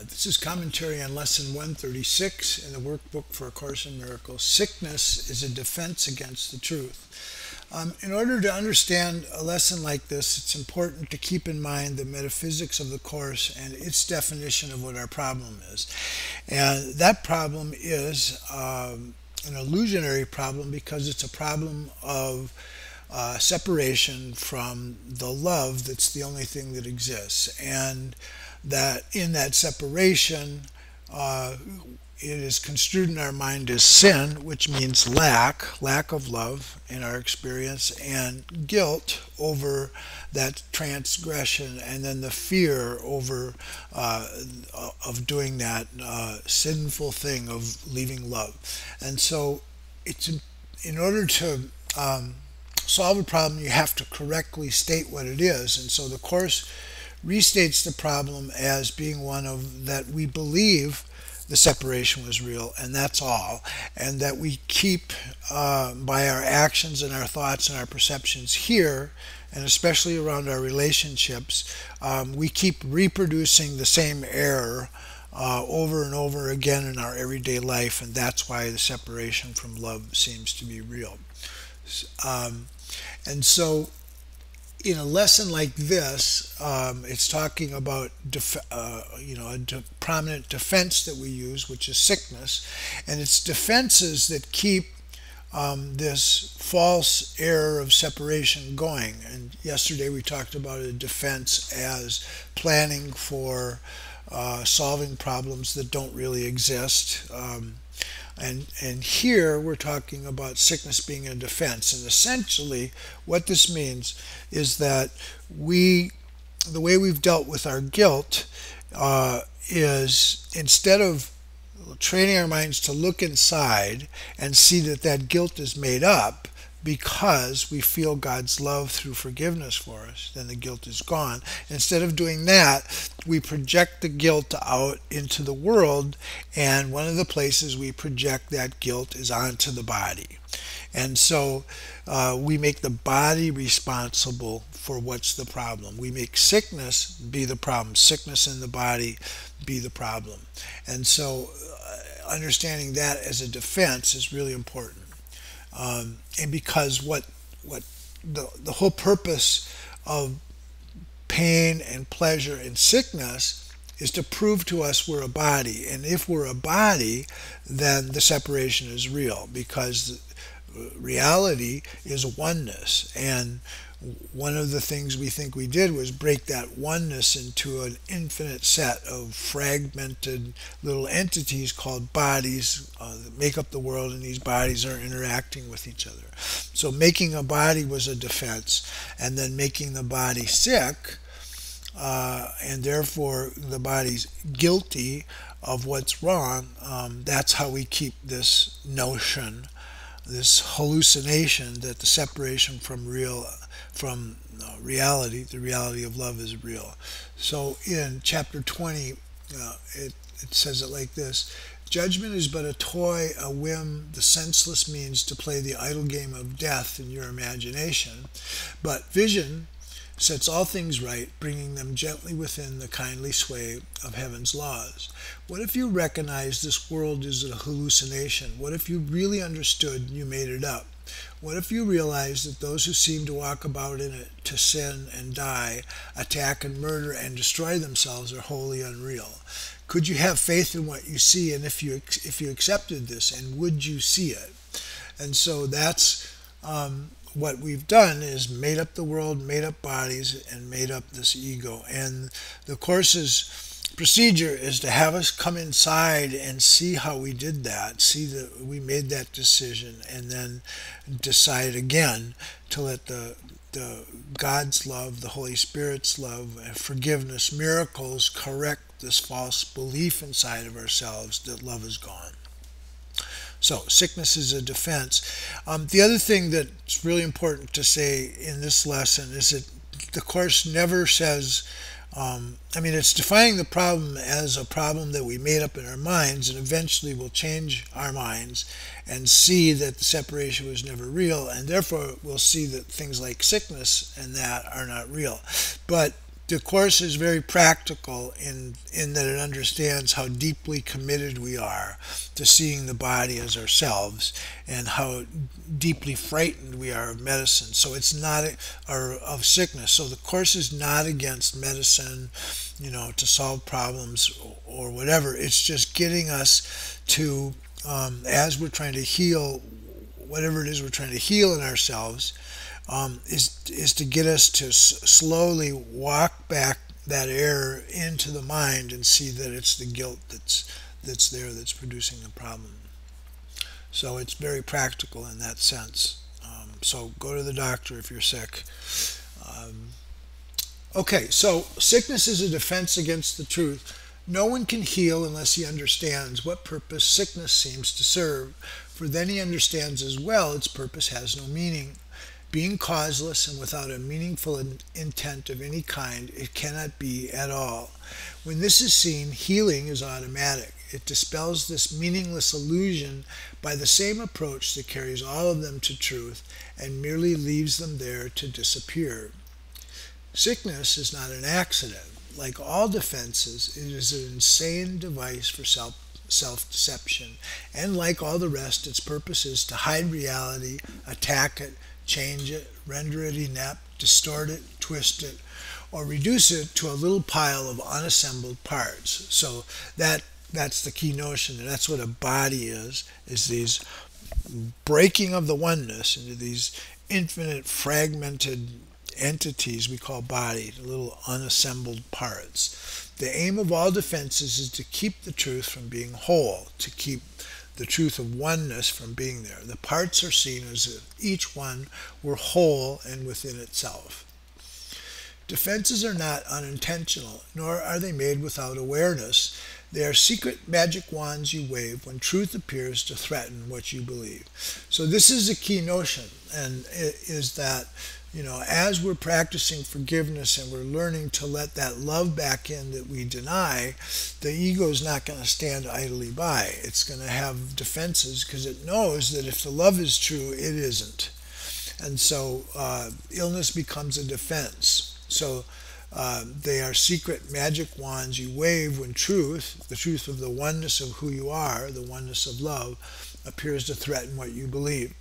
This is commentary on lesson 136 in the workbook for A Course in Miracles. Sickness is a defense against the truth. In order to understand a lesson like this, it's important to keep in mind the metaphysics of the Course and its definition of what our problem is. And that problem is an illusionary problem because it's a problem of separation from the love that's the only thing that exists. And that in that separation, it is construed in our mind as sin, which means lack of love in our experience, and guilt over that transgression, and then the fear over of doing that sinful thing of leaving love. And so, it's in order to solve a problem, you have to correctly state what it is. And so the Course restates the problem as being one of that we believe the separation was real, and that's all, and that we keep by our actions and our thoughts and our perceptions here, and especially around our relationships, we keep reproducing the same error over and over again in our everyday life, and that's why the separation from love seems to be real. And so in a lesson like this, it's talking about a prominent defense that we use, which is sickness, and it's defenses that keep this false error of separation going. And yesterday we talked about a defense as planning for solving problems that don't really exist. And here we're talking about sickness being a defense. And essentially what this means is that the way we've dealt with our guilt is, instead of training our minds to look inside and see that that guilt is made up because we feel God's love through forgiveness for us, then the guilt is gone. Instead of doing that, we project the guilt out into the world, and one of the places we project that guilt is onto the body. And so we make the body responsible for what's the problem. We make sickness be the problem. Sickness in the body be the problem. And so understanding that as a defense is really important. And because what the whole purpose of pain and pleasure and sickness is to prove to us we're a body. And if we're a body, then the separation is real, because reality is oneness. And one of the things we think we did was break that oneness into an infinite set of fragmented little entities called bodies that make up the world, and these bodies are interacting with each other. So making a body was a defense, and then making the body sick, and therefore the body's guilty of what's wrong. That's how we keep this notion, this hallucination, that the separation from reality, the reality of love, is real. So in chapter 20, it says it like this: judgment is but a toy, a whim, the senseless means to play the idle game of death in your imagination. But vision sets all things right, bringing them gently within the kindly sway of heaven's laws. What if you recognized this world is a hallucination? What if you really understood you made it up? What if you realized that those who seem to walk about in it to sin and die, attack and murder and destroy themselves are wholly unreal? Could you have faith in what you see, and if you accepted this, and would you see it? And so that's what we've done, is made up the world, made up bodies, and made up this ego. And the Course's procedure is to have us come inside and see how we did that, see that we made that decision, and then decide again to let the God's love, the Holy Spirit's love, and forgiveness, miracles correct this false belief inside of ourselves that love is gone. So sickness is a defense. The other thing that's really important to say in this lesson is that the Course never says, it's defining the problem as a problem that we made up in our minds, and eventually we'll change our minds and see that the separation was never real, and therefore we'll see that things like sickness and that are not real. But The Course is very practical in that it understands how deeply committed we are to seeing the body as ourselves and how deeply frightened we are of medicine. So it's not, or of sickness. So the Course is not against medicine, to solve problems or whatever. It's just getting us to, as we're trying to heal whatever it is we're trying to heal in ourselves, is to get us to slowly walk back that error into the mind and see that it's the guilt that's there that's producing the problem. So it's very practical in that sense. So go to the doctor if you're sick. Okay, so sickness is a defense against the truth. No one can heal unless he understands what purpose sickness seems to serve, for then he understands as well its purpose has no meaning. Being causeless and without a meaningful intent of any kind, it cannot be at all. When this is seen, healing is automatic. It dispels this meaningless illusion by the same approach that carries all of them to truth and merely leaves them there to disappear. Sickness is not an accident. Like all defenses, it is an insane device for self-deception, and like all the rest, its purpose is to hide reality, attack it, change it, render it inept, distort it, twist it, or reduce it to a little pile of unassembled parts. So that's the key notion. And that's what a body is these breaking of the oneness into these infinite fragmented entities we call body, little unassembled parts. The aim of all defenses is to keep the truth from being whole, to keep the truth of oneness from being there. The parts are seen as if each one were whole and within itself. Defenses are not unintentional, nor are they made without awareness. They are secret magic wands you wave when truth appears to threaten what you believe. So this is a key notion, and it is that as we're practicing forgiveness and we're learning to let that love back in that we deny, the ego is not going to stand idly by. It's going to have defenses because it knows that if the love is true, it isn't. And so illness becomes a defense. So they are secret magic wands you wave when truth, the truth of the oneness of who you are, the oneness of love, appears to threaten what you believe.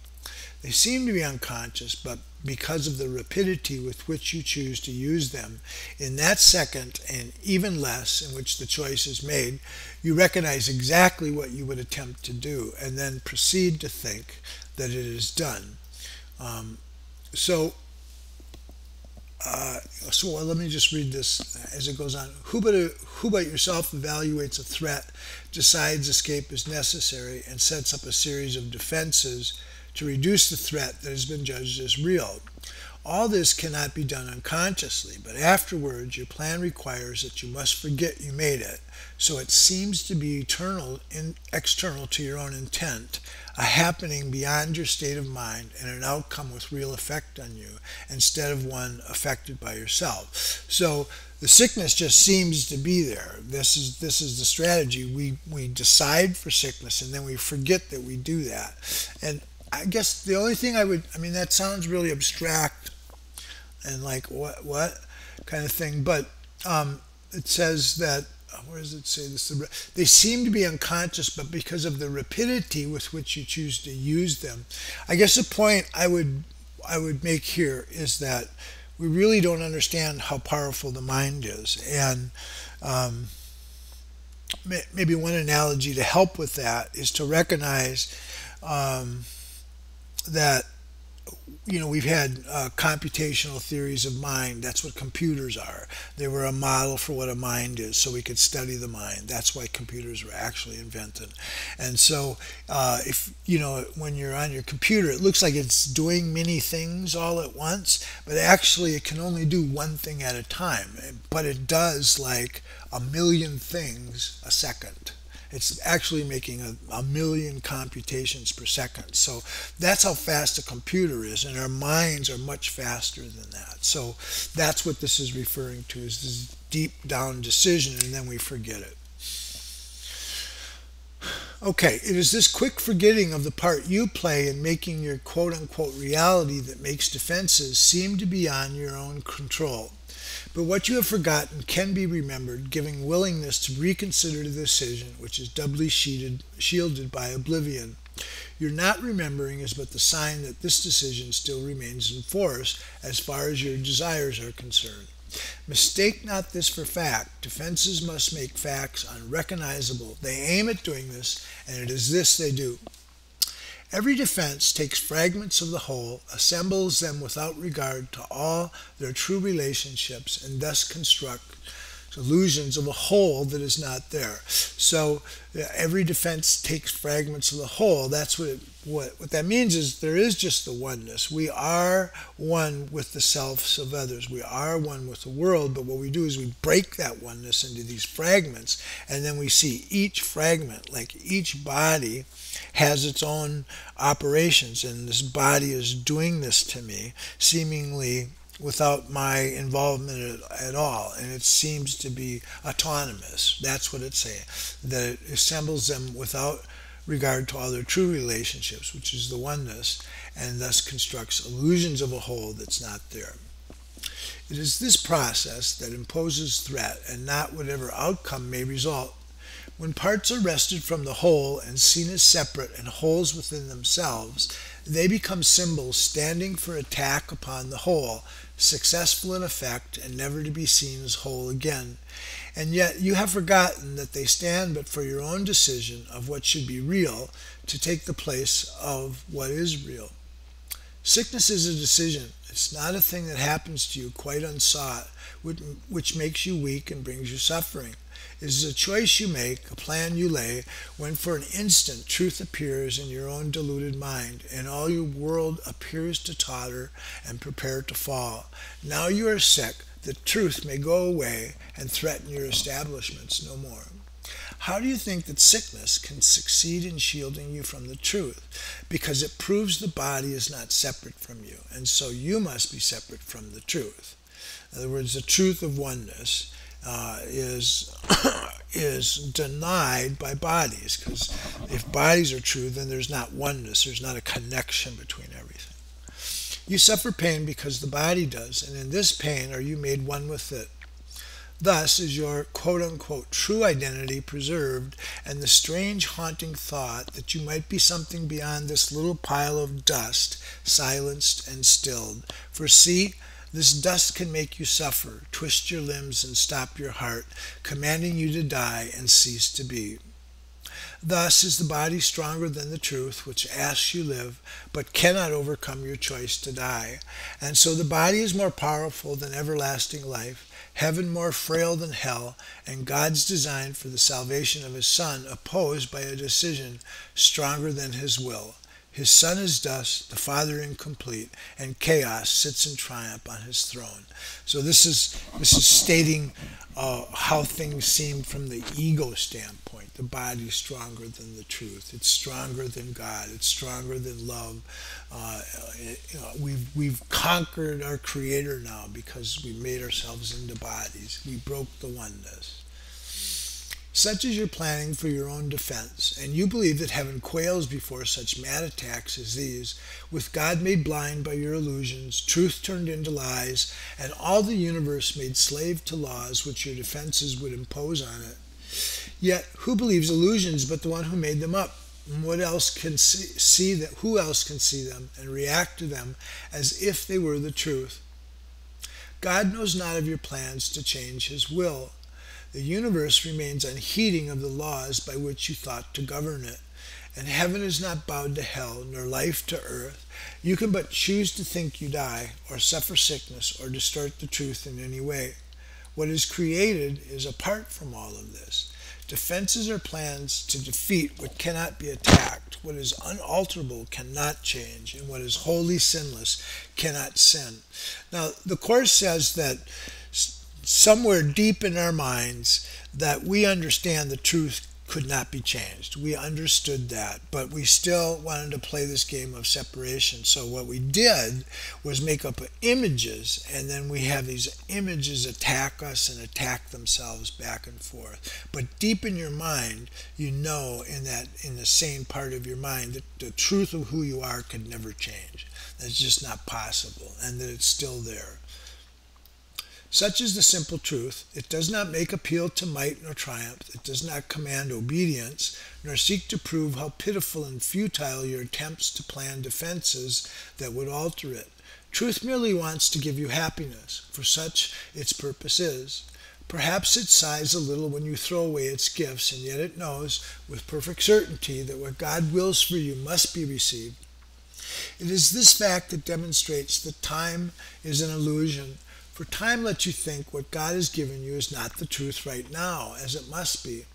They seem to be unconscious, but because of the rapidity with which you choose to use them, in that second and even less in which the choice is made, you recognize exactly what you would attempt to do and then proceed to think that it is done. So let me just read this as it goes on. Who but yourself evaluates a threat, decides escape is necessary, and sets up a series of defenses to reduce the threat that has been judged as real. All this cannot be done unconsciously, but afterwards your plan requires that you must forget you made it, so it seems to be external to your own intent, a happening beyond your state of mind and an outcome with real effect on you, instead of one affected by yourself. So the sickness just seems to be there. This is the strategy. We decide for sickness and then we forget that we do that. And I guess the only thing that sounds really abstract and like what kind of thing, but it says that, where does it say this? They seem to be unconscious, but because of the rapidity with which you choose to use them. I guess the point I would make here is that we really don't understand how powerful the mind is. And maybe one analogy to help with that is to recognize that we've had computational theories of mind. That's what computers are. They were a model for what a mind is, so we could study the mind. That's why computers were actually invented. And so if when you're on your computer, it looks like it's doing many things all at once, but actually it can only do one thing at a time. But it does like a million things a second. It's actually making a million computations per second. So that's how fast a computer is, and our minds are much faster than that. So that's what this is referring to, is this deep down decision, and then we forget it. Okay, it is this quick forgetting of the part you play in making your quote-unquote reality that makes defenses seem to be beyond your own control. But what you have forgotten can be remembered, giving willingness to reconsider the decision, which is doubly shielded by oblivion. Your not remembering is but the sign that this decision still remains in force as far as your desires are concerned. Mistake not this for fact. Defenses must make facts unrecognizable. They aim at doing this, and it is this they do. Every defense takes fragments of the whole, assembles them without regard to all their true relationships, and thus constructs illusions of a whole that is not there. So every defense takes fragments of the whole. That's what that means is there is just the oneness. We are one with the selves of others. We are one with the world, but what we do is we break that oneness into these fragments, and then we see each fragment, like each body, has its own operations, and this body is doing this to me, seemingly without my involvement at all, and it seems to be autonomous. That's what it's saying, that it assembles them without regard to all their true relationships, which is the oneness, and thus constructs illusions of a whole that's not there. It is this process that imposes threat, and not whatever outcome may result. When parts are wrested from the whole and seen as separate and wholes within themselves, they become symbols standing for attack upon the whole, successful in effect and never to be seen as whole again. And yet you have forgotten that they stand but for your own decision of what should be real to take the place of what is real. Sickness is a decision. It's not a thing that happens to you quite unsought, which makes you weak and brings you suffering. It is a choice you make, a plan you lay, when for an instant truth appears in your own deluded mind, and all your world appears to totter and prepare to fall. Now you are sick, the truth may go away and threaten your establishments no more. How do you think that sickness can succeed in shielding you from the truth? Because it proves the body is not separate from you, and so you must be separate from the truth. In other words, the truth of oneness is denied by bodies, because if bodies are true, then there's not oneness, there's not a connection between everything. You suffer pain because the body does, and in this pain are you made one with it. Thus is your quote-unquote true identity preserved, and the strange haunting thought that you might be something beyond this little pile of dust silenced and stilled. For see, this dust can make you suffer, twist your limbs and stop your heart, commanding you to die and cease to be. Thus is the body stronger than the truth, which asks you live, but cannot overcome your choice to die. And so the body is more powerful than everlasting life, heaven more frail than hell, and God's design for the salvation of his Son opposed by a decision stronger than his will. His Son is dust, the Father incomplete, and chaos sits in triumph on his throne. So this is stating how things seem from the ego standpoint. The body is stronger than the truth. It's stronger than God. It's stronger than love. We've conquered our Creator now because we made ourselves into bodies. We broke the oneness. Such is your planning for your own defense, and you believe that heaven quails before such mad attacks as these, with God made blind by your illusions, truth turned into lies, and all the universe made slave to laws which your defenses would impose on it. Yet who believes illusions but the one who made them up? What else can see that? Who else can see them and react to them as if they were the truth? God knows not of your plans to change his will. The universe remains unheeding of the laws by which you thought to govern it, and heaven is not bowed to hell, nor life to earth. You can but choose to think you die, or suffer sickness, or distort the truth in any way. What is created is apart from all of this. Defenses are plans to defeat what cannot be attacked. What is unalterable cannot change, and what is wholly sinless cannot sin. Now, the Course says that somewhere deep in our minds that we understand the truth could not be changed. We understood that, but we still wanted to play this game of separation. So what we did was make up images, and then we have these images attack us and attack themselves back and forth. But deep in your mind, you know, in the sane part of your mind, that the truth of who you are could never change. That's just not possible, and that it's still there. Such is the simple truth. It does not make appeal to might nor triumph. It does not command obedience, nor seek to prove how pitiful and futile your attempts to plan defenses that would alter it. Truth merely wants to give you happiness, for such its purpose is. Perhaps it sighs a little when you throw away its gifts, and yet it knows with perfect certainty that what God wills for you must be received. It is this fact that demonstrates that time is an illusion, for time lets you think what God has given you is not the truth right now, as it must be.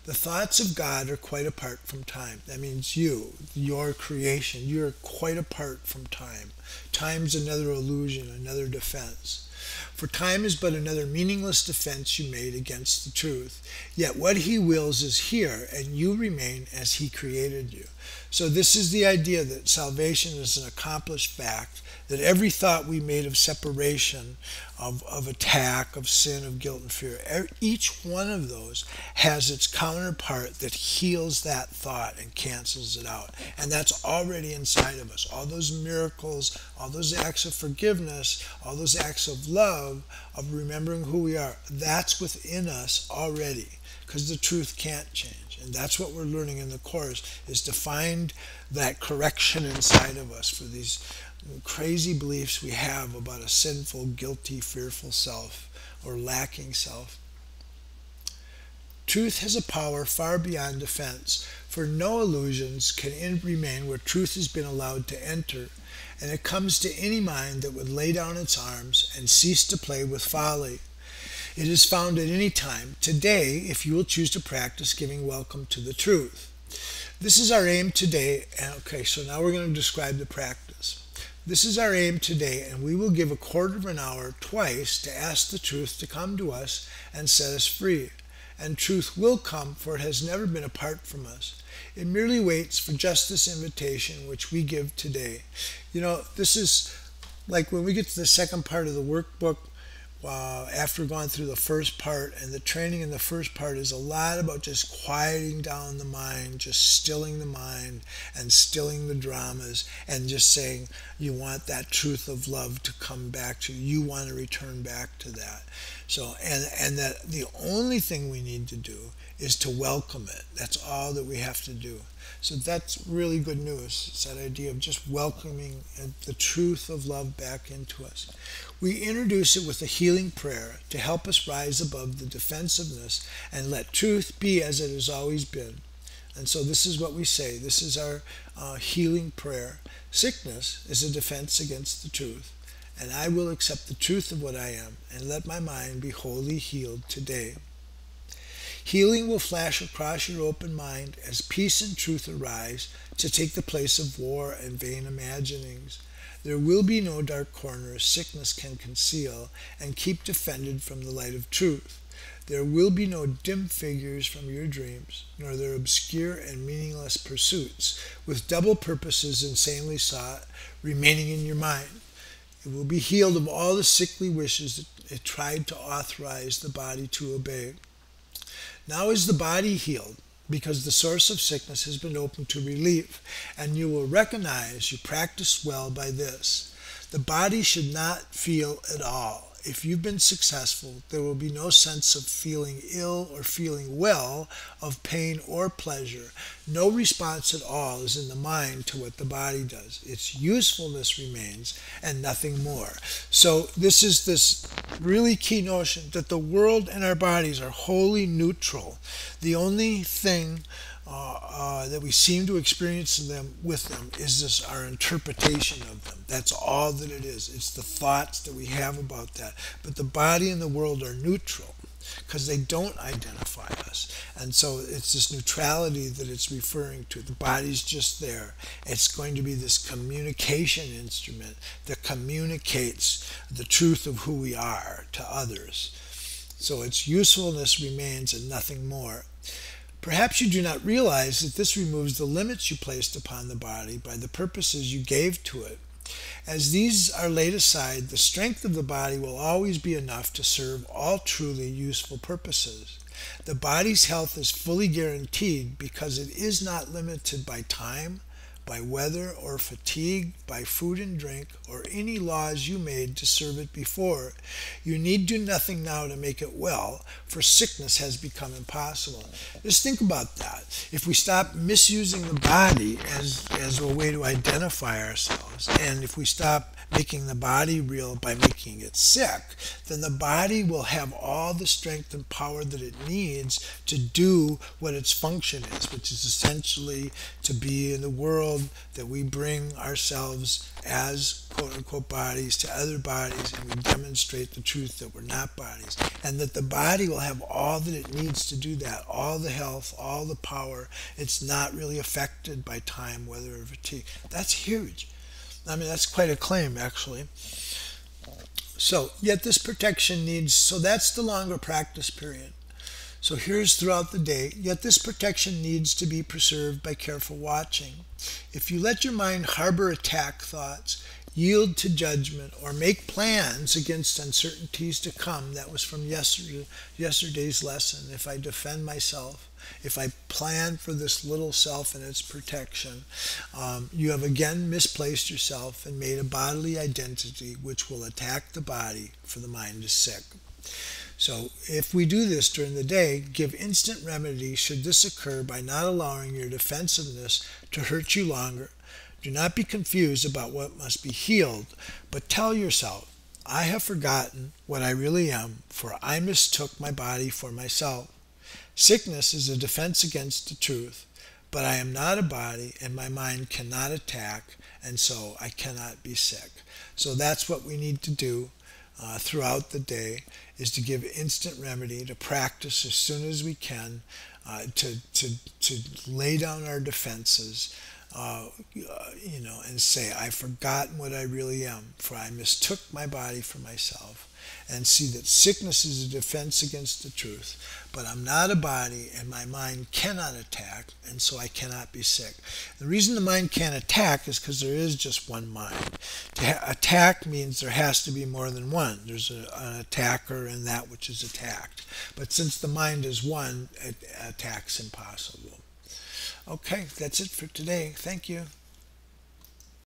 The thoughts of God are quite apart from time. That means you, your creation, you're quite apart from time. Time's another illusion, another defense. For time is but another meaningless defense you made against the truth. Yet what he wills is here, and you remain as he created you. So this is the idea that salvation is an accomplished fact, that every thought we made of separation, of attack, of sin, of guilt and fear, each one of those has its counterpart that heals that thought and cancels it out. And that's already inside of us. All those miracles, all those acts of forgiveness, all those acts of love, of remembering who we are, that's within us already, because the truth can't change. And that's what we're learning in the Course, is to find that correction inside of us for these crazy beliefs we have about a sinful, guilty, fearful self or lacking self. Truth has a power far beyond defense, for no illusions can remain where truth has been allowed to enter, and it comes to any mind that would lay down its arms and cease to play with folly. It is found at any time, today, if you will choose to practice giving welcome to the truth. This is our aim today. Okay, so now we're going to describe the practice. This is our aim today, and we will give a quarter of an hour twice to ask the truth to come to us and set us free. And truth will come, for it has never been apart from us. It merely waits for just this invitation which we give today. You know, this is like when we get to the second part of the workbook, after going through the first part, and the training in the first part is a lot about just quieting down the mind, just stilling the mind and stilling the dramas, and just saying you want that truth of love to come back to you. You want to return back to that. So, and that the only thing we need to do is to welcome it. That's all that we have to do. So that's really good news. It's that idea of just welcoming the truth of love back into us. We introduce it with a healing prayer to help us rise above the defensiveness and let truth be as it has always been. And so this is what we say. This is our healing prayer. Sickness is a defense against the truth, and I will accept the truth of what I am and let my mind be wholly healed today. Healing will flash across your open mind as peace and truth arise to take the place of war and vain imaginings. There will be no dark corners sickness can conceal and keep defended from the light of truth. There will be no dim figures from your dreams, nor their obscure and meaningless pursuits, with double purposes insanely sought, remaining in your mind. It will be healed of all the sickly wishes that it tried to authorize the body to obey. Now is the body healed, because the source of sickness has been opened to relief, and you will recognize you practiced well by this. The body should not feel at all. If you've been successful, there will be no sense of feeling ill or feeling well, of pain or pleasure. No response at all is in the mind to what the body does. Its usefulness remains and nothing more. So this is this really key notion that the world and our bodies are wholly neutral. The only thing that we seem to experience with them is this, our interpretation of them. That's all that it is. It's the thoughts that we have about that. But the body and the world are neutral because they don't identify us. And so it's this neutrality that it's referring to. The body's just there. It's going to be this communication instrument that communicates the truth of who we are to others. So its usefulness remains and nothing more. Perhaps you do not realize that this removes the limits you placed upon the body by the purposes you gave to it. As these are laid aside, the strength of the body will always be enough to serve all truly useful purposes. The body's health is fully guaranteed because it is not limited by time, by weather or fatigue, by food and drink, or any laws you made to serve it before. You need do nothing now to make it well, for sickness has become impossible. Just think about that. If we stop misusing the body as a way to identify ourselves, and if we stop making the body real by making it sick, then the body will have all the strength and power that it needs to do what its function is, which is essentially to be in the world that we bring ourselves as quote-unquote bodies to other bodies, and we demonstrate the truth that we're not bodies, and that the body will have all that it needs to do that, all the health, all the power. It's not really affected by time, weather, or fatigue. That's huge. I mean, that's quite a claim, actually. So, yet this protection needs, so that's the longer practice period. So here's throughout the day, yet this protection needs to be preserved by careful watching. If you let your mind harbor attack thoughts, yield to judgment, or make plans against uncertainties to come, that was from yesterday's lesson. If I defend myself, if I plan for this little self and its protection, you have again misplaced yourself and made a bodily identity which will attack the body, for the mind is sick. So if we do this during the day, give instant remedy should this occur by not allowing your defensiveness to hurt you longer. Do not be confused about what must be healed, but tell yourself, I have forgotten what I really am, for I mistook my body for myself. Sickness is a defense against the truth, but I am not a body, and my mind cannot attack, and so I cannot be sick. So that's what we need to do throughout the day, is to give instant remedy, to practice as soon as we can, to lay down our defenses, and say, I've forgotten what I really am, for I mistook my body for myself, and see that sickness is a defense against the truth, but I'm not a body, and my mind cannot attack, and so I cannot be sick. The reason the mind can't attack is because there is just one mind. To attack means there has to be more than one. There's an attacker and that which is attacked. But since the mind is one, attack's impossible. Okay, that's it for today. Thank you.